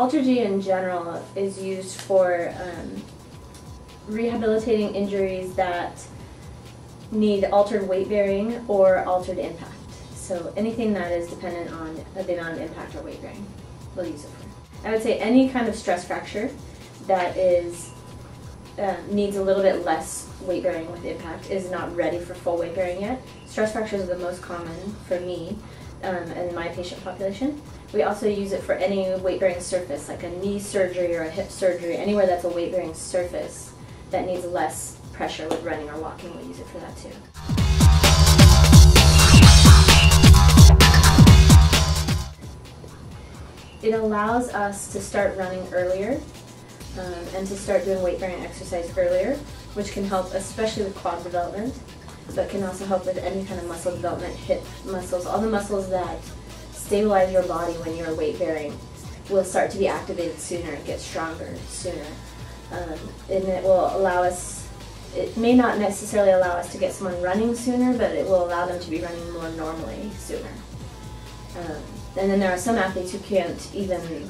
Alter-G in general is used for rehabilitating injuries that need altered weight bearing or altered impact. So anything that is dependent on the amount of impact or weight bearing, we'll use it for. I would say any kind of stress fracture that is needs a little bit less weight bearing with impact is not ready for full weight bearing yet. Stress fractures are the most common for me in my patient population. We also use it for any weight bearing surface, like a knee surgery or a hip surgery, anywhere that's a weight bearing surface that needs less pressure with running or walking, we'll use it for that too. It allows us to start running earlier and to start doing weight-bearing exercise earlier, which can help especially with quad development, but can also help with any kind of muscle development, hip muscles, all the muscles that stabilize your body when you're weight-bearing will start to be activated sooner and get stronger sooner. And it will allow us, it may not necessarily allow us to get someone running sooner, but it will allow them to be running more normally sooner. And then there are some athletes who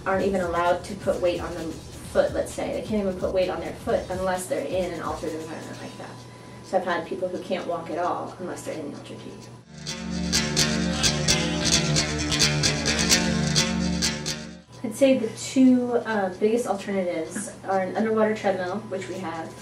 aren't even allowed to put weight on the foot, let's say. They can't even put weight on their foot unless they're in an altered environment like that. So I've had people who can't walk at all unless they're in the Alter-G. I'd say the two biggest alternatives are an underwater treadmill, which we have,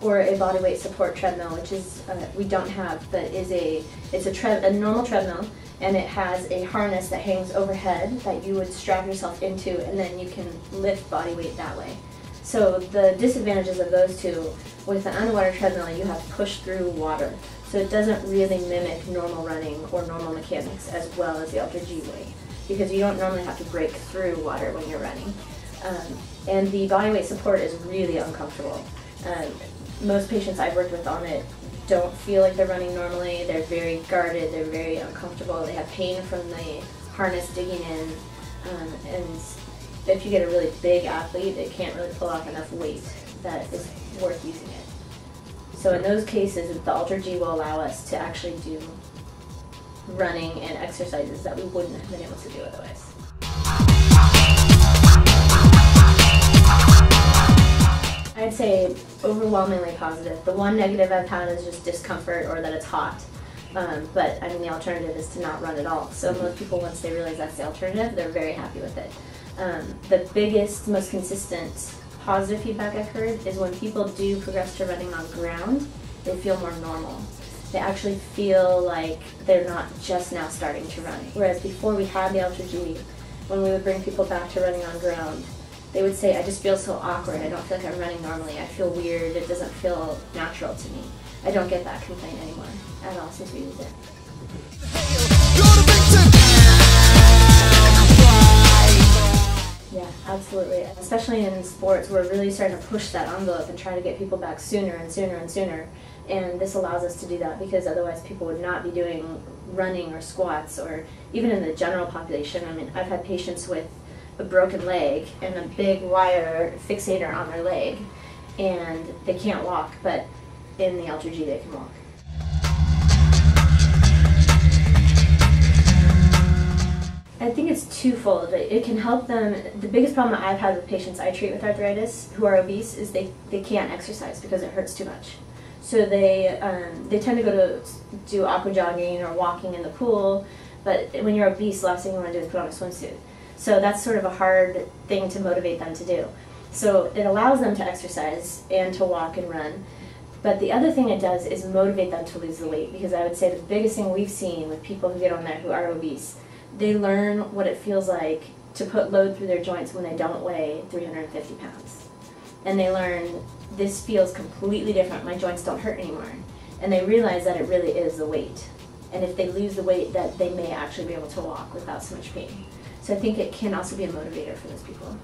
or a bodyweight support treadmill, which is we don't have, but it's a normal treadmill, and it has a harness that hangs overhead that you would strap yourself into, and then you can lift body weight that way. So the disadvantages of those two, with an underwater treadmill, you have to push through water, so it doesn't really mimic normal running or normal mechanics as well as the Alter-G way, because you don't normally have to break through water when you're running. And the bodyweight support is really uncomfortable. Most patients I've worked with on it don't feel like they're running normally. They're very guarded, they're very uncomfortable, they have pain from the harness digging in, and if you get a really big athlete, it can't really pull off enough weight that is worth using it. So in those cases, the Alter-G will allow us to actually do running and exercises that we wouldn't have been able to do otherwise. I'd say overwhelmingly positive. The one negative I've had is just discomfort or that it's hot. But I mean, the alternative is to not run at all. So most people, once they realize that's the alternative, they're very happy with it. The biggest, most consistent positive feedback I've heard is when people do progress to running on ground, they feel more normal. They actually feel like they're not just now starting to run. Whereas before we had the Alter-G, when we would bring people back to running on ground, they would say, I just feel so awkward, I don't feel like I'm running normally, I feel weird, it doesn't feel natural to me. I don't get that complaint anymore at all since we used it. Yeah, absolutely. Especially in sports, we're really starting to push that envelope and try to get people back sooner and sooner and sooner. And this allows us to do that because otherwise people would not be doing running or squats, or even in the general population. I mean, I've had patients with a broken leg and a big wire fixator on their leg, and they can't walk, but in the Alter-G they can walk. I think it's twofold. It can help them. The biggest problem I've had with patients I treat with arthritis who are obese is they can't exercise because it hurts too much. So they tend to go to do aqua jogging or walking in the pool, but when you're obese, the last thing you want to do is put on a swimsuit. So that's sort of a hard thing to motivate them to do. So it allows them to exercise and to walk and run. But the other thing it does is motivate them to lose the weight, because I would say the biggest thing we've seen with people who get on there who are obese, they learn what it feels like to put load through their joints when they don't weigh 350 pounds. And they learn, this feels completely different, my joints don't hurt anymore. And they realize that it really is the weight. And if they lose the weight, that they may actually be able to walk without so much pain. So I think it can also be a motivator for those people.